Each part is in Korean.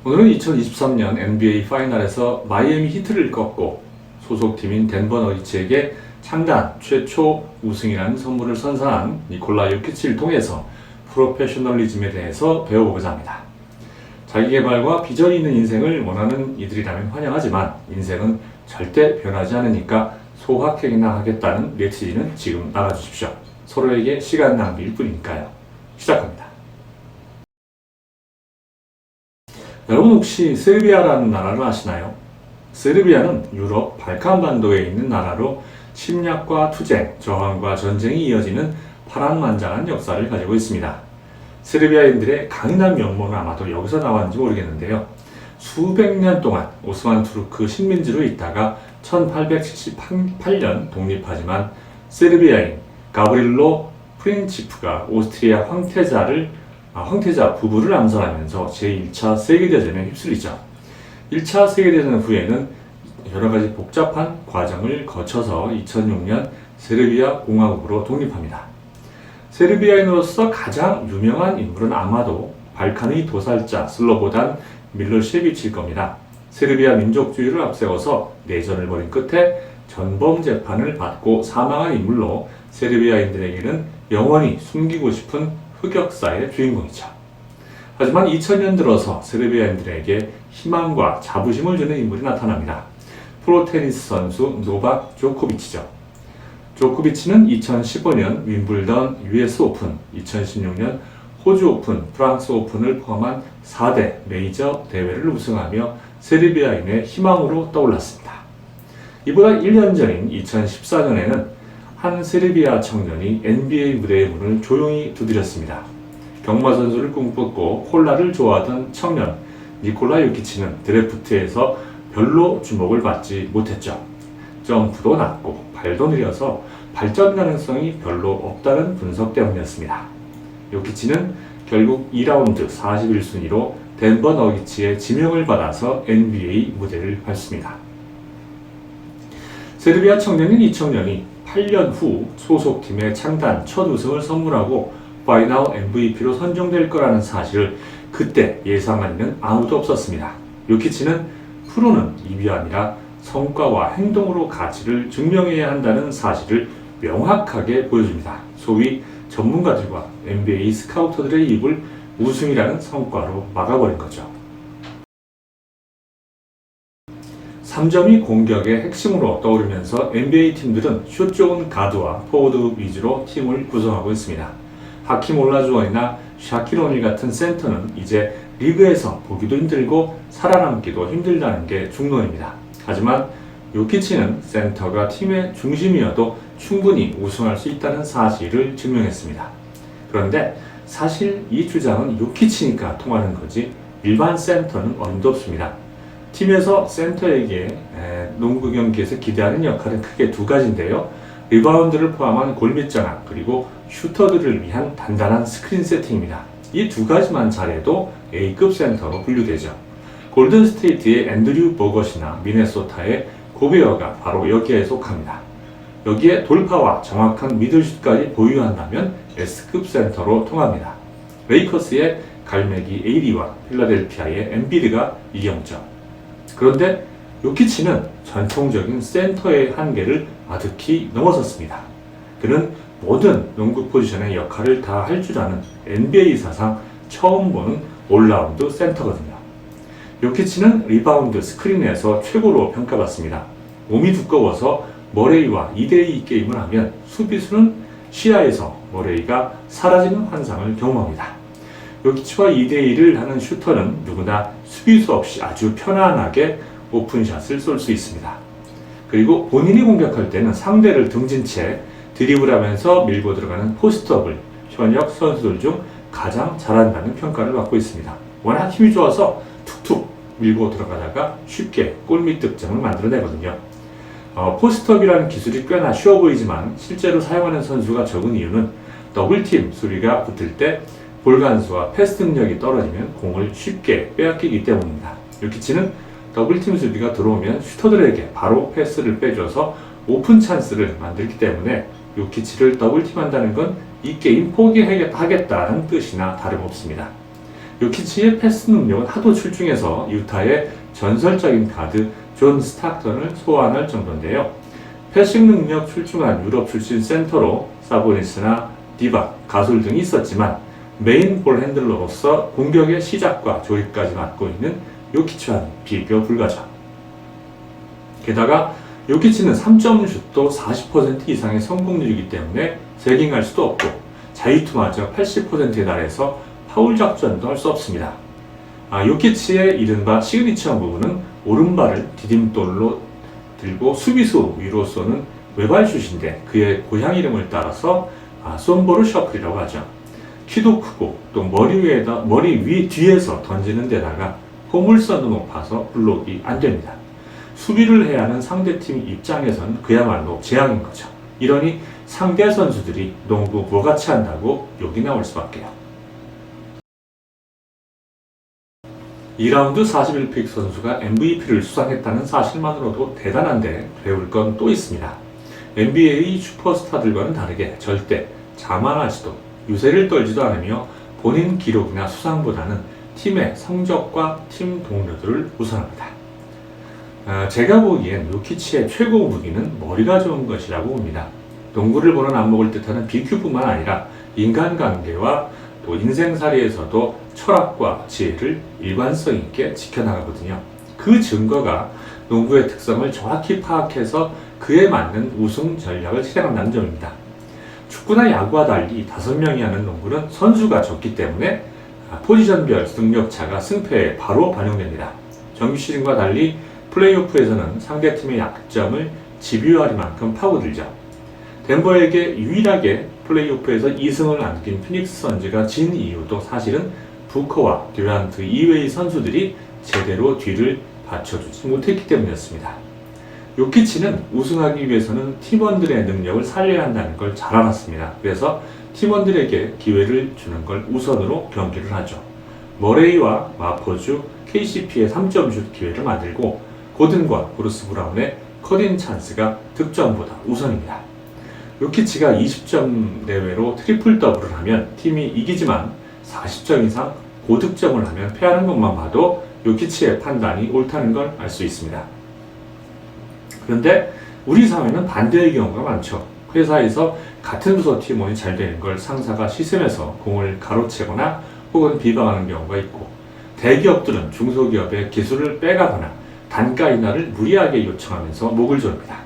오늘은 2023년 NBA 파이널에서 마이애미 히트를 꺾고 소속팀인 덴버 너기츠에게 창단 최초 우승이라는 선물을 선사한 니콜라 요키치를 통해서 프로페셔널리즘에 대해서 배워보고자 합니다. 자기계발과 비전이 있는 인생을 원하는 이들이라면 환영하지만 인생은 절대 변하지 않으니까 소확행이나 하겠다는 메시지는 지금 나가주십시오. 서로에게 시간 낭비일 뿐이니까요. 시작합니다. 여러분 혹시 세르비아라는 나라를 아시나요? 세르비아는 유럽 발칸반도에 있는 나라로 침략과 투쟁, 저항과 전쟁이 이어지는 파란만장한 역사를 가지고 있습니다. 세르비아인들의 강인한 면모는 아마도 여기서 나왔는지 모르겠는데요. 수백 년 동안 오스만 투르크 식민지로 있다가 1878년 독립하지만 세르비아인 가브릴로 프린치프가 오스트리아 황태자 부부를 암살하면서 제1차 세계대전에 휩쓸리죠. 1차 세계대전 후에는 여러가지 복잡한 과정을 거쳐서 2006년 세르비아 공화국으로 독립합니다. 세르비아인으로서 가장 유명한 인물은 아마도 발칸의 도살자 슬로보단 밀로셰비치일 겁니다. 세르비아 민족주의를 앞세워서 내전을 벌인 끝에 전범 재판을 받고 사망한 인물로 세르비아인들에게는 영원히 숨기고 싶은 흑역사의 주인공이죠. 하지만 2000년 들어서 세르비아인들에게 희망과 자부심을 주는 인물이 나타납니다. 프로테니스 선수 노박 조코비치죠. 조코비치는 2015년 윈블던 US 오픈, 2016년 호주 오픈, 프랑스 오픈을 포함한 4대 메이저 대회를 우승하며 세르비아인의 희망으로 떠올랐습니다. 이보다 1년 전인 2014년에는 한 세르비아 청년이 NBA 무대의 문을 조용히 두드렸습니다. 경마 선수를 꿈꿨고 콜라를 좋아하던 청년 니콜라 요키치는 드래프트에서 별로 주목을 받지 못했죠. 점프도 낮고 발도 느려서 발전 가능성이 별로 없다는 분석 때문이었습니다. 요키치는 결국 2라운드 41순위로 덴버 너기츠의 지명을 받아서 NBA 무대를 밟습니다. 세르비아 청년인 이 청년이 8년 후 소속팀의 창단 첫 우승을 선물하고 파이널 MVP로 선정될 거라는 사실을 그때 예상하는 아무도 없었습니다. 요키치는 프로는 입이 아니라 성과와 행동으로 가치를 증명해야 한다는 사실을 명확하게 보여줍니다. 소위 전문가들과 NBA 스카우터들의 입을 우승이라는 성과로 막아버린 거죠. 3점이 공격의 핵심으로 떠오르면서 NBA 팀들은 슛 좋은 가드와 포워드 위주로 팀을 구성하고 있습니다. 하킴 올라주원이나 샤킬 오닐 같은 센터는 이제 리그에서 보기도 힘들고 살아남기도 힘들다는 게 중론입니다. 하지만 요키치는 센터가 팀의 중심이어도 충분히 우승할 수 있다는 사실을 증명했습니다. 그런데 사실 이 주장은 요키치니까 통하는 거지 일반 센터는 어림도 없습니다. 팀에서 센터에게 농구 경기에서 기대하는 역할은 크게 두 가지인데요. 리바운드를 포함한 골밑 장악 그리고 슈터들을 위한 단단한 스크린 세팅입니다. 이 두 가지만 잘해도 A급 센터로 분류되죠. 골든 스테이트의 앤드류 보것이나 미네소타의 고베어가 바로 여기에 속합니다. 여기에 돌파와 정확한 미들슛까지 보유한다면 S급 센터로 통합니다. 레이커스의 갈매기 에이리와 필라델피아의 엠비드가 이경죠. 그런데 요키치는 전통적인 센터의 한계를 아득히 넘어섰습니다. 그는 모든 농구 포지션의 역할을 다 할 줄 아는 NBA 사상 처음 보는 올라운드 센터거든요. 요키치는 리바운드 스크린에서 최고로 평가받습니다. 몸이 두꺼워서 머레이와 2대2 게임을 하면 수비수는 시야에서 머레이가 사라지는 환상을 경험합니다. 요키치와 2대1을 하는 슈터는 누구나 수비수 없이 아주 편안하게 오픈샷을 쏠 수 있습니다. 그리고 본인이 공격할 때는 상대를 등진 채 드리블하면서 밀고 들어가는 포스트업을 현역 선수들 중 가장 잘한다는 평가를 받고 있습니다. 워낙 힘이 좋아서 툭툭 밀고 들어가다가 쉽게 골밑 득점을 만들어내거든요. 포스트업이라는 기술이 꽤나 쉬워 보이지만 실제로 사용하는 선수가 적은 이유는 더블팀 수비가 붙을 때 볼 간수와 패스 능력이 떨어지면 공을 쉽게 빼앗기기 때문입니다. 요키치는 더블팀 수비가 들어오면 슈터들에게 바로 패스를 빼줘서 오픈 찬스를 만들기 때문에 요키치를 더블팀한다는 건 이 게임 포기하겠다는 뜻이나 다름없습니다. 요키치의 패스 능력은 하도 출중해서 유타의 전설적인 가드 존 스타크턴을 소환할 정도인데요. 패싱 능력 출중한 유럽 출신 센터로 사보니스나 디바, 가솔 등이 있었지만 메인 볼 핸들러로서 공격의 시작과 조립까지 맡고 있는 요키치와는 비교 불가죠. 게다가 요키치는 3점 슛도 40% 이상의 성공률이기 때문에 세깅할 수도 없고 자유투마저 80%에 달해서 파울 작전도 할 수 없습니다. 요키치의 이른바 시그니처 무브는 오른발을 디딤돌로 들고 수비수 위로 쏘는 외발슛인데 그의 고향 이름을 따라서 솜보르 셔플이라고 하죠. 키도 크고 또 머리 뒤에서 던지는 데다가 포물선도 높아서 블록이 안 됩니다. 수비를 해야 하는 상대팀 입장에서는 그야말로 재앙인 거죠. 이러니 상대 선수들이 농구 뭐같이 한다고 욕이 나올 수밖에요. 2라운드 41픽 선수가 MVP를 수상했다는 사실만으로도 대단한데 배울 건 또 있습니다. NBA 슈퍼스타들과는 다르게 절대 자만하지도 유세를 떨지도 않으며 본인 기록이나 수상보다는 팀의 성적과 팀 동료들을 우선합니다. 제가 보기엔 요키치의 최고 무기는 머리가 좋은 것이라고 봅니다. 농구를 보는 안목을 뜻하는 BQ뿐만 아니라 인간관계와 또 인생살이에서도 철학과 지혜를 일관성 있게 지켜나가거든요. 그 증거가 농구의 특성을 정확히 파악해서 그에 맞는 우승 전략을 실행한다는 점입니다. 축구나 야구와 달리 5명이 하는 농구는 선수가 적기 때문에 포지션별 능력차가 승패에 바로 반영됩니다. 정규 시즌과 달리 플레이오프에서는 상대팀의 약점을 집요하리만큼 파고들죠. 덴버에게 유일하게 플레이오프에서 2승을 안긴 피닉스 선즈가 진 이유도 사실은 부커와 듀란트 이외의 선수들이 제대로 뒤를 받쳐주지 못했기 때문이었습니다. 요키치는 우승하기 위해서는 팀원들의 능력을 살려야 한다는 걸 잘 알았습니다. 그래서 팀원들에게 기회를 주는 걸 우선으로 경기를 하죠. 머레이와 마포주, KCP의 3점슛 기회를 만들고 고든과 브루스 브라운의 컷인 찬스가 득점보다 우선입니다. 요키치가 20점 내외로 트리플 더블을 하면 팀이 이기지만 40점 이상 고득점을 하면 패하는 것만 봐도 요키치의 판단이 옳다는 걸 알 수 있습니다. 그런데 우리 사회는 반대의 경우가 많죠. 회사에서 같은 부서 팀원이 잘 되는 걸 상사가 시샘해서 공을 가로채거나 혹은 비방하는 경우가 있고, 대기업들은 중소기업의 기술을 빼가거나 단가 인하를 무리하게 요청하면서 목을 조릅니다.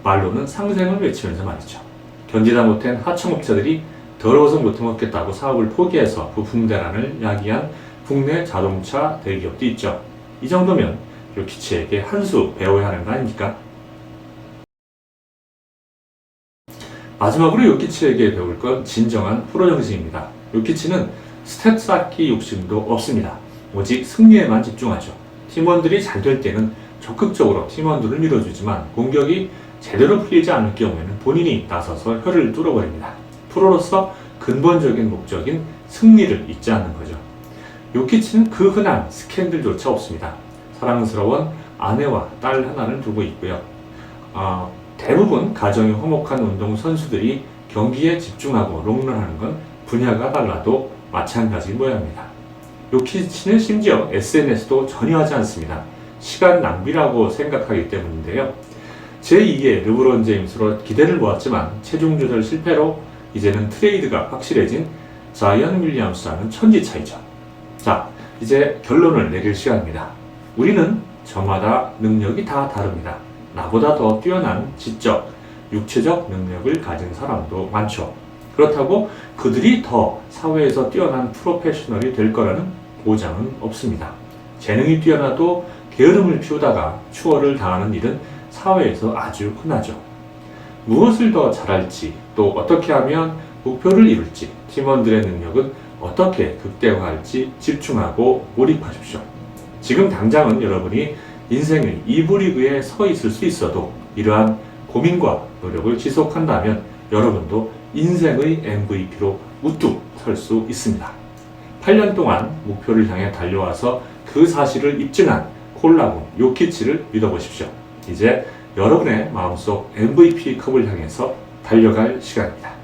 말로는 상생을 외치면서 말이죠. 견디다 못한 하청업체들이 더러워서 못 해먹겠다고 사업을 포기해서 부품 대란을 야기한 국내 자동차 대기업도 있죠. 이 정도면 요키치에게 한 수 배워야 하는 거 아닙니까? 마지막으로 요키치에게 배울 건 진정한 프로 정신입니다. 요키치는 스탯 쌓기 욕심도 없습니다. 오직 승리에만 집중하죠. 팀원들이 잘 될 때는 적극적으로 팀원들을 밀어주지만 공격이 제대로 풀리지 않을 경우에는 본인이 나서서 혀를 뚫어버립니다. 프로로서 근본적인 목적인 승리를 잊지 않는 거죠. 요키치는 그 흔한 스캔들조차 없습니다. 사랑스러운 아내와 딸 하나를 두고 있고요. 대부분 가정이 화목한 운동 선수들이 경기에 집중하고 롱런하는 건 분야가 달라도 마찬가지인 모양입니다. 요키치는 심지어 SNS도 전혀 하지 않습니다. 시간 낭비라고 생각하기 때문인데요. 제2의 르브론 제임스로 기대를 모았지만 체중 조절 실패로 이제는 트레이드가 확실해진 자이언 윌리엄스와는 천지 차이죠. 자, 이제 결론을 내릴 시간입니다. 우리는 저마다 능력이 다 다릅니다. 나보다 더 뛰어난 지적, 육체적 능력을 가진 사람도 많죠. 그렇다고 그들이 더 사회에서 뛰어난 프로페셔널이 될 거라는 보장은 없습니다. 재능이 뛰어나도 게으름을 피우다가 추월을 당하는 일은 사회에서 아주 흔하죠. 무엇을 더 잘할지, 또 어떻게 하면 목표를 이룰지, 팀원들의 능력은 어떻게 극대화할지 집중하고 몰입하십시오. 지금 당장은 여러분이 인생의 2부 리그에 서 있을 수 있어도 이러한 고민과 노력을 지속한다면 여러분도 인생의 MVP로 우뚝 설 수 있습니다. 8년 동안 목표를 향해 달려와서 그 사실을 입증한 콜라군 요키치를 믿어보십시오. 이제 여러분의 마음속 MVP 컵을 향해서 달려갈 시간입니다.